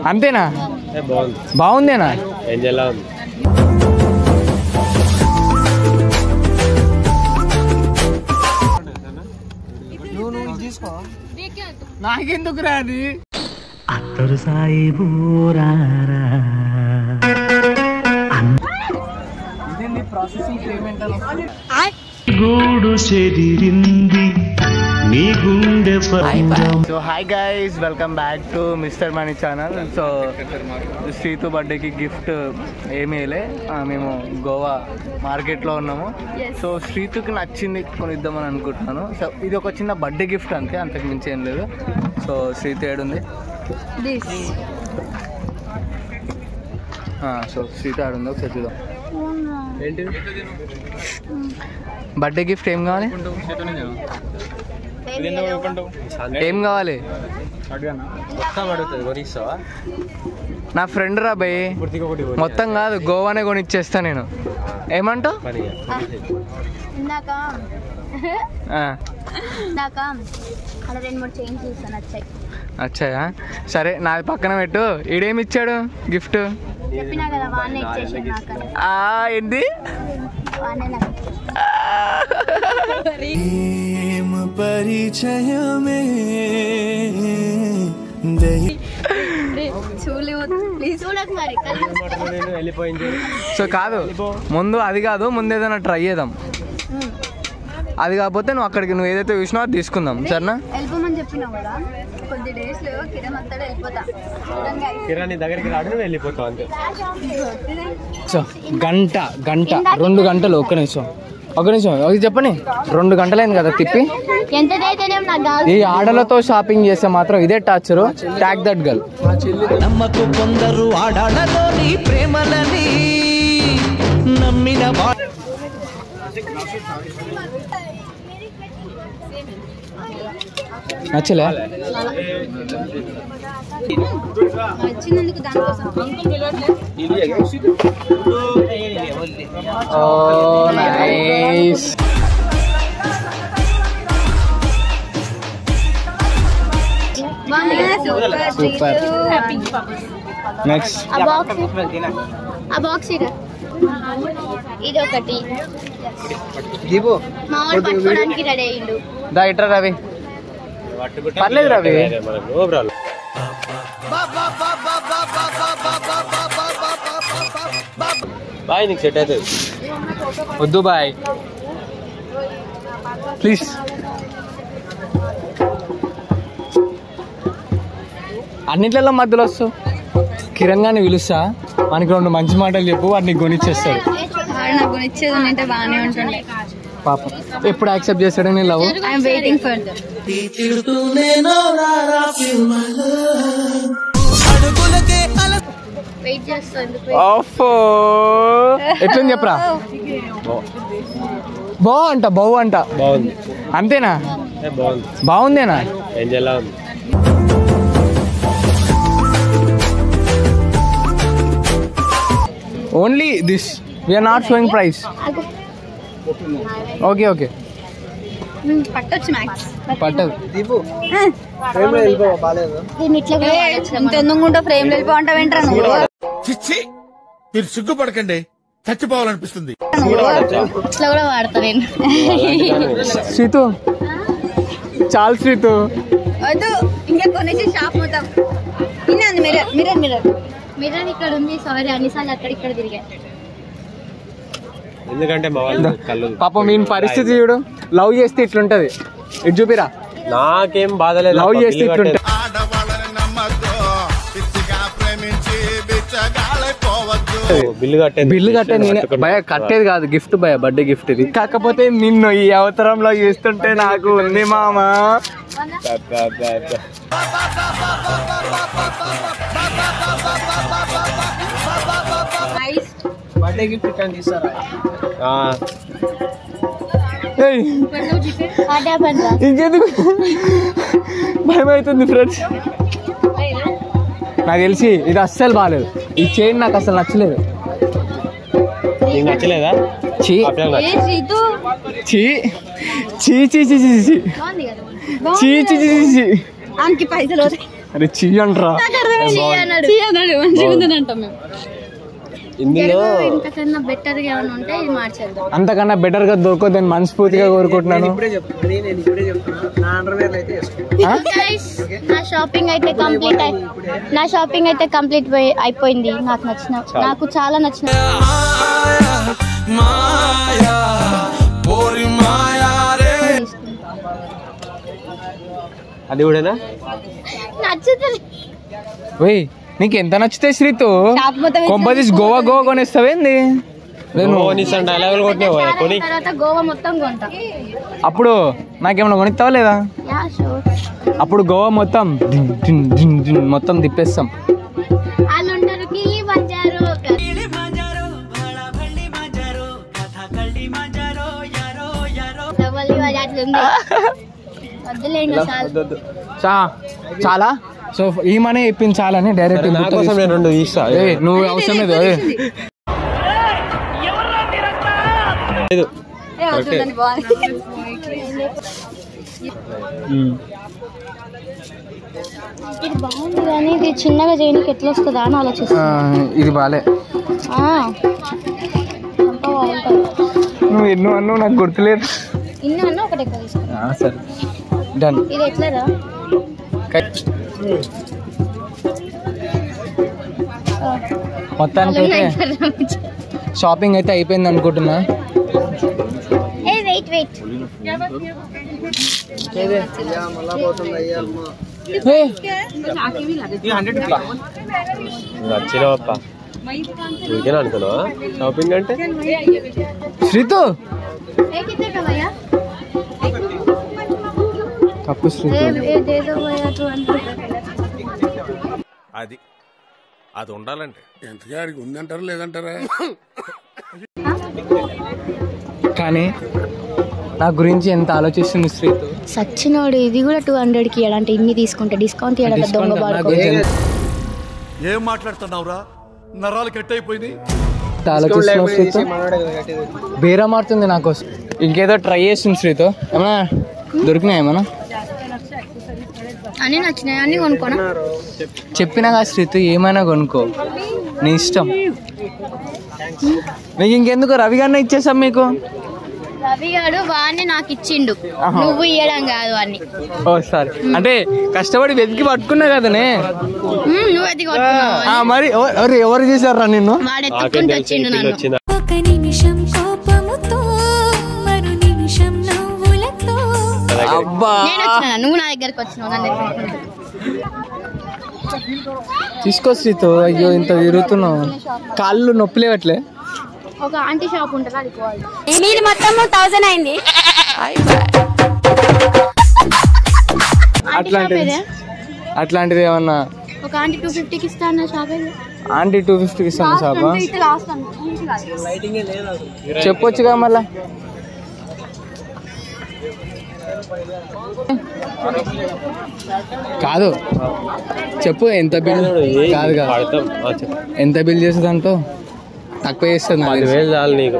అంతేనా? బాగుందేనా? నాకెందుకు రాది అత్తరు సాయి ప్రాసెసింగ్ పేమెంట్ గూడు చెదిరింది నీ గుండె. So hi guys, welcome back to Mister Money channel. So Srithu బర్త్డేకి గిఫ్ట్ ఏమీ లే, మేము గోవా మార్కెట్లో ఉన్నాము. సో శ్రీతుకి నచ్చింది కొనిద్దామని అనుకుంటున్నాను. సో ఇది ఒక చిన్న బర్త్డే గిఫ్ట్ అంతే, అంతకు మించి ఏం లేదు. సో శ్రీతు ఏడుంది? సో శ్రీతు ఆడుంది, ఒకసారి చూద్దాం. ఏంటి బర్త్డే గిఫ్ట్? ఏం కావాలి? ఏం కావాలి? నా ఫ్రెండ్ రా భయ్, మొత్తం కాదు గోవానే కొనిచ్చేస్తా నేను. ఏమంటావు? వచ్చాయా? సరే నాది పక్కన పెట్టు. ఈడేమి ఇచ్చాడు గిఫ్ట్? ఏంటి పరిచయమే సో కాదు, ముందు అది కాదు, ముందు ఏదైనా ట్రై చేద్దాం. అది కాకపోతే నువ్వు అక్కడికి నువ్వు ఏదైతే చూసినావు అది తీసుకుందాం, సరేనా? సో గంట 2 గంటలు. ఒక్క నిమిషం అది చెప్పండి. 2 గంటలైంది కదా తిప్పి. ఈ ఆడలతో షాపింగ్ చేస్తే మాత్రం ఇదే టార్చరు. Tag that girl. నమ్మకు కొందరు ఆడలలోని ప్రేమలని నమ్మిన నచ్చలే? నైస్. సూపర్. నెక్స్ట్ ఇదొకటి దా ఇట్రా రవి. పర్లేదు రవి. బాయ్, నీకు సెట్ అవుతుంది. వద్దు బాయ్ ప్లీజ్. అన్నిట్లలో మధ్యలో వస్తావు. కిరణ్ గారిని పిలుస్తా, మనకి 2 మంచి మాటలు చెప్పు, వాడిని కొనిచ్చేస్తాడు. పాప ఎప్పుడు యాక్సెప్ట్ చేస్తాడు నీ లవ్? ఎట్లా చెప్పరా? బావు అంట. బాగుంది. అంతేనా? బాగుందేనా? Only this, we are not showing price. Okay పట్టదు. మీరు సిగ్గుపడకండి, చచ్చిపోవాలనిపిస్తుంది. శ్రీతు చాలు శ్రీతు. ఇంకా కొనేసి షాప్ మొత్తం మిర్రర్ ఇక్కడ ఉంది. సారీ అన్నిసార్లు అక్కడిక్కడ తిరిగా. ఎందుకంటే మా వాళ్ళు కళ్ళు పాపం మీ పరిస్థితి చూడు. లవ్ చేస్తే ఇట్లుంటది. ఇటు చూపిరా. నాకేం బాధ లేదు. లవ్ చేస్తే ఇట్లుంటది. బిల్లు కట్టేది భయ, కట్టేది కాదు. గిఫ్ట్ భయ, బర్త్డే గిఫ్ట్ ఇది. కాకపోతే నిన్ను ఈ అవతారంలో చూస్తుంటే నాకు ఉంది మామా. బర్త్డే గిఫ్ట్ రిటర్న్ చేస్తారా? ఇంకెందుకు భయం అవుతుంది ఫ్రెండ్స్. నాకు తెలిసి ఇది అస్సలు బాగాలేదు. ఈ చైన్ నాకు అసలు నచ్చలేదు. నీకు నచ్చలేదా? చీ చీ చీ చీ చీ చీ చీ చీ చీ చీ చీ. పైసలు అరే చీ అంటరా. ఇందులో ఇంతకన్నా బెటర్ గా ఉంటే ఇది మార్చేద్దాం. అంతకన్నా బెటర్ గా దొరకొద్దని మనస్ఫూర్తిగా కోరుకుంటున్నాను. నా షాపింగ్ అయితే కంప్లీట్ అయిపోయింది. నాకు చాలా నచ్చిన అది కూడానా? నచ్చుతుంది. నీకు ఎంత నచ్చితే శ్రీతు కొంపదీసి గోవా కొనేస్తావేంది? గోవా మొత్తం కొంటా. అప్పుడు నాకేమన్నా కొనిస్తావా లేదా? అప్పుడు గోవా మొత్తం తిప్పేస్తాం. చాలా సో ఈ మనీ ఇప్పింది చాలని డైరెక్ట్ నువ్వు అవసరం లేదు. ఇది బాగుంది కానీ ఇది చిన్నగా చేయడానికి ఎట్లా వస్తుందా అని ఆలోచిస్తా. ఇది బాలే. నువ్వు ఎన్నో అన్నావు నాకు గుర్తులేదు. ఇన్ని అన్నా ఒకటి ఎక్కువ తీసుకున్నా. సరే డన్. ఇది ఎట్లారా? మొత్తానికి అయితే షాపింగ్ అయితే అయిపోయింది అనుకుంటున్నా. నచ్చినవప్ప అనుకున్నావా షాపింగ్ అంటే? శ్రీతు తప్పు శ్రీతు. అది ఉండాలంటే ఎంతగా అడిగి ఉందంటారా లేదంటారా? కానీ నా గురించి ఎంత ఆలోచిస్తుంది శ్రీతు. సచ్చినోడు ఇది కూడా 200కి ఇవ్వాలంటే ఇన్ని తీసుకుంటే డిస్కౌంట్ ఇవ్వాలంటే దొంగ బాడుకో. ఏం మాట్లాడుతున్నావురా? నరాలు కట్ అయిపోయింది. ఆలోచిస్తున్నావు శ్రీతు. బేరా మారుతుంది నా కోసం. ఇంకేదో ట్రై చేస్తుంది శ్రీతు. ఏమన్నా దొరికినాయి ఏమన్నా? అన్ని నచ్చినాయి, అన్ని కొనుక్కోనా? చెప్పినా కదా శ్రీతు, ఏమైనా కొనుక్కో, నీ ఇష్టం. నీకు ఇంకెందుకు రవి గారిని ఇచ్చేసాం మీకు. రవి గారు వాడిని నాకు ఇచ్చిండు, నువ్వు ఇయ్యడం కాదు వాడిని. ఓ సారీ, అంటే కష్టపడి వెతికి పట్టుకున్నా కదనే. నువ్వు వెతికి పట్టుకున్నావు మరి ఎవరు చేశారా నిన్ను? వాడు ఎత్తుకుంటూ వచ్చిండు నన్ను. నువ్వు నా దగ్గరకు వచ్చినావు. తీసుకో శ్రీతు. అయ్యో ఇంత తిరుగుతున్నావు, కాళ్ళు నొప్పులేవట్లే. ఒక ఆంటీ షాప్ ఉంటుంది, అది పోవాలి. మీది మొత్తం 1000 అయింది. అట్లాంటిది ఏమన్నా? ఒక ఆంటీ 250కి ఇస్తాను షాప్. ఆంటీ 250కి ఇస్తాను షాపా? చెప్పొచ్చుగా మళ్ళా. కాదు చెప్పు, ఎంత బిల్? కాదు కాదు, ఎంత బిల్ చేస్తుంది అంటూ తక్కువ చేస్తుంది. 10,000 చాలు నీకు.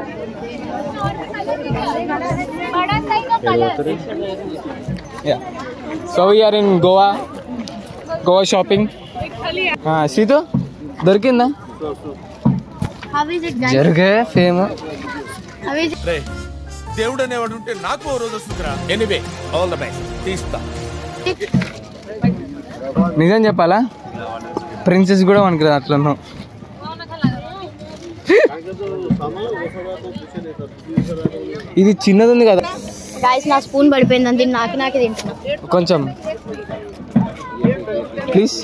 So we are in Goa shopping. Srithu దొరికిందా? జరిగే ఫేమ్. దేవుడు అనేవాడు ఉంటే నాకు ఓ రోజు వస్తుందిరా. Anyway all the best. తీస్తా. నిజం చెప్పాలా, ప్రిన్సెస్ కూడా మనకి అట్లా. ఇది చిన్నది ఉంది కదా. గైస్ నా స్పూన్ పడిపోయింది, నాకే తింటున్నా. కొంచెం ప్లీజ్.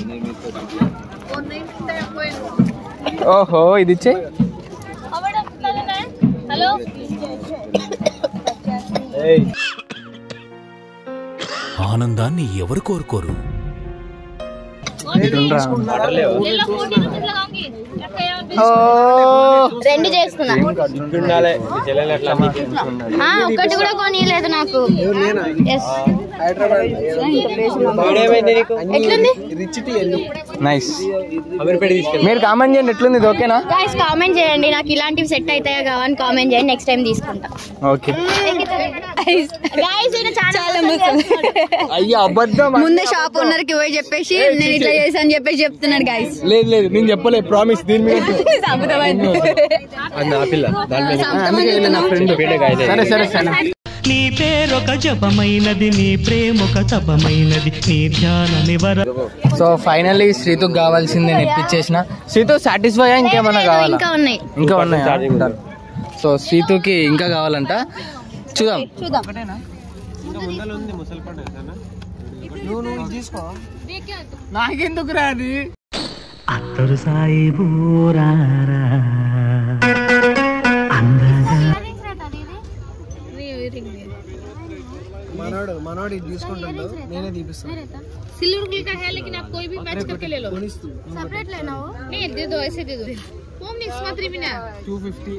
ఓహో ఇది ఇచ్చే. హలో ఆనందాన్ని ఎవరు కోరుకోరు? రెండు చేసుకున్నా. ఒకటి కూడా కొనియలేదు నాకు. నైస్. మీరు కామెంట్ చేయండి ఎట్లుంది, ఇది ఓకేనా? గైస్ కామెంట్ చేయండి, నాకు ఇలాంటివి సెట్ అవుతాయా కావని కామెంట్ చేయండి, నెక్స్ట్ టైం తీసుకుంటా. ఓకే. అయ్యో అబద్ధం. ముందే షాప్ ఓనర్ కి పోయి చెప్పేసి నేను ఇట్లా చేశాను చెప్పేసి చెప్తున్నాడు. గైస్ లేదు లేదు నేను చెప్పలేదు, ప్రామిస్. దీని మీద సరే సరే సరే. నీ పేరొక జపమైనది, నీ ప్రేమొక తపమైనది, నీ ధ్యాన నివర. సో ఫైనల్లీ శ్రీతుకు కావాల్సింది నేను ఇప్పించేసిన. శ్రీతు సాటిస్ఫై ఇంకేమన్నా కావాలా? ఇంకా ఉన్నాయి. సో శ్రీతుకి ఇంకా కావాలంట, చూద్దాం. నాకెందుకు రాది? అత్తరు సాయి బూరారా మనోడు ఇది తీసుకుంటాడు, నేనే తీపిస్తాను. सिल्वर ग्लिटर का है लेकिन आप कोई भी मैच करके ले लो. सेपरेट लेना हो? नहीं दे दो, ऐसे दे दो. वो मिक्स मत रिबिना. 250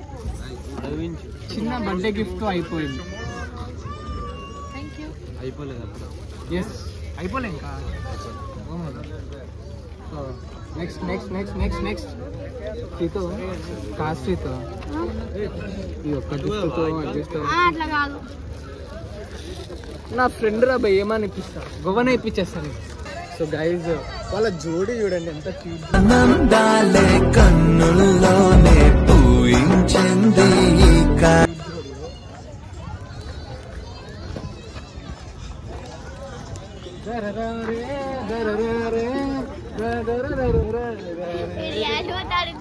చిన్న బర్త్డే గిఫ్ట్ అయిపోయింది. Thank you. అయిపోలేదు. ఎస్ అయిపోలే ఇంకా. Next next next next next సీతో కాస్ట్ సీతో ఈ ఒక్క గిఫ్ట్తో అడ్జస్ట్ అట్లా కాదు. నా ఫ్రెండ్ రా భయ్, ఏమని ఇప్పిస్తా, గోవానే ఇప్పించేస్తాను. సో గైజ్ వాళ్ళ జోడి చూడండి ఎంత క్యూట్. కన్నుల్లోనే పూయించింది.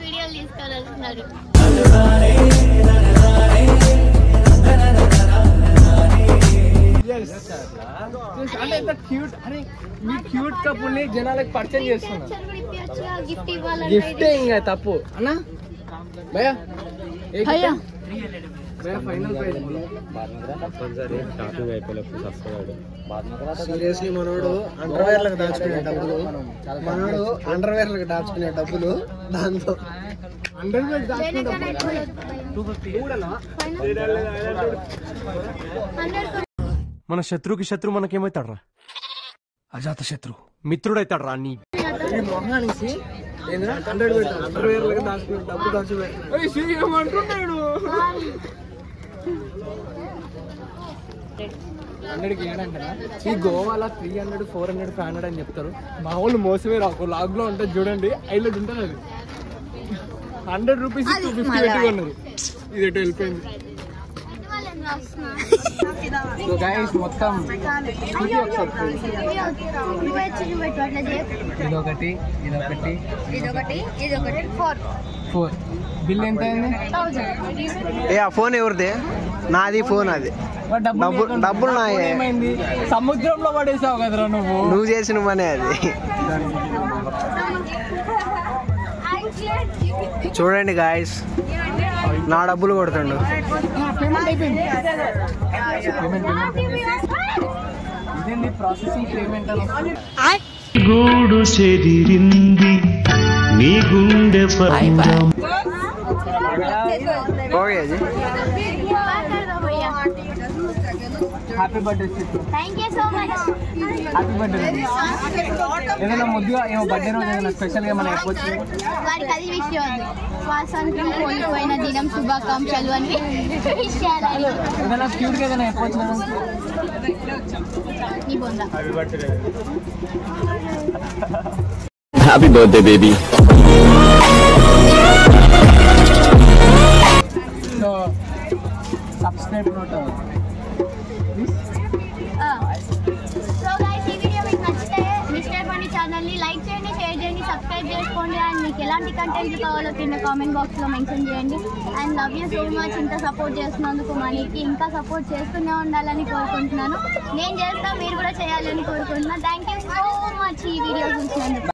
వీడియోలు తీసుకోవాలనుకున్నారు. అంటే ఎంత క్యూట్. అరే మీ క్యూట్ కపుల్ ని జనాలకు పరిచయం చేస్తున్నా. గిఫ్ట్ ఇంకా తప్పు అన్నా భయ్యా. భయ్యా ఫైనల్ ప్రైజ్ షాపింగ్ అయిపోయినప్పుడు వస్తున్నాడు. సీరియస్లీ మనోడు అండర్వేర్లకు దాచుకునే డబ్బులు, మనోడు అండర్వేర్లకు దాచుకునే డబ్బులు, దాంతో అండర్వేర్ దాచుకునే డబ్బులు 250. మన శత్రువుకి శత్రువు మనకేమవుతాడు రా? అజాత శత్రు మిత్రుడైతాడు రా. నీ మొహానికి అండర్వేర్లకు దాచుకునే డబ్బు దాచిపెట్టాడు. 100కి ఏడంటారా? ఈ గోవాలో 300 400 500 అని చెప్తారు. మా వాళ్ళు మోసమే రాకు. లాగ్ లో ఉంటుంది చూడండి, హైలైట్ ఉంటుంది. అది 100 రూపీస్ 250 పెట్టి కొన్నారు. ఇది ఎటు వెళ్ళిపోయింది. సో గైస్ మొత్తం ఇదొకటి ఇదొకటి ఇదొకటి 4. బిల్ ఎంత అయింది? ఏ ఆ ఫోన్ ఎవరిది? నాది ఫోన్. అది డబ్బులు ఏమైంది? సముద్రంలో పడేసావు కదరా నువ్వు చేసిన పనే అది. చూడండి గాయస్, నా డబ్బులు కొడుతుండు. గూడు చెదిరింది నీ గుండె పందం. Okay ji, happy birthday. Thank you so much. Happy birthday. ఏదైనా ముద్దుగా ఏమో బర్త్డే రోజు ఏదైనా స్పెషల్గా మనం చెప్పొచ్చు. వారికి అది విషయం ఉంది. శ్వాసానికి కోల్పోయిన దినం శుభాకాంక్షలు అని విషయాలు. ఏదైనా క్యూట్గా ఏదైనా చెప్పొచ్చు. నీ బొంద. Happy birthday baby. So subscribe note. So guys ఈ వీడియో మీకు నచ్చితే మిస్టర్ మనీ ఛానల్ని లైక్ చేయండి, షేర్ చేయండి, సబ్స్క్రైబ్ చేసుకోండి. అండ్ మీకు ఎలాంటి కంటెంట్లు కావాలో కింద కామెంట్ బాక్స్లో మెన్షన్ చేయండి. And love you so much. ఇంత సపోర్ట్ చేస్తున్నందుకు మనీకి ఇంకా సపోర్ట్ చేస్తూనే ఉండాలని కోరుకుంటున్నాను. నేను చేస్తా, మీరు కూడా చేయాలని కోరుకుంటున్నాను. థ్యాంక్ యూ సో మచ్ ఈ వీడియో చూసినందుకు.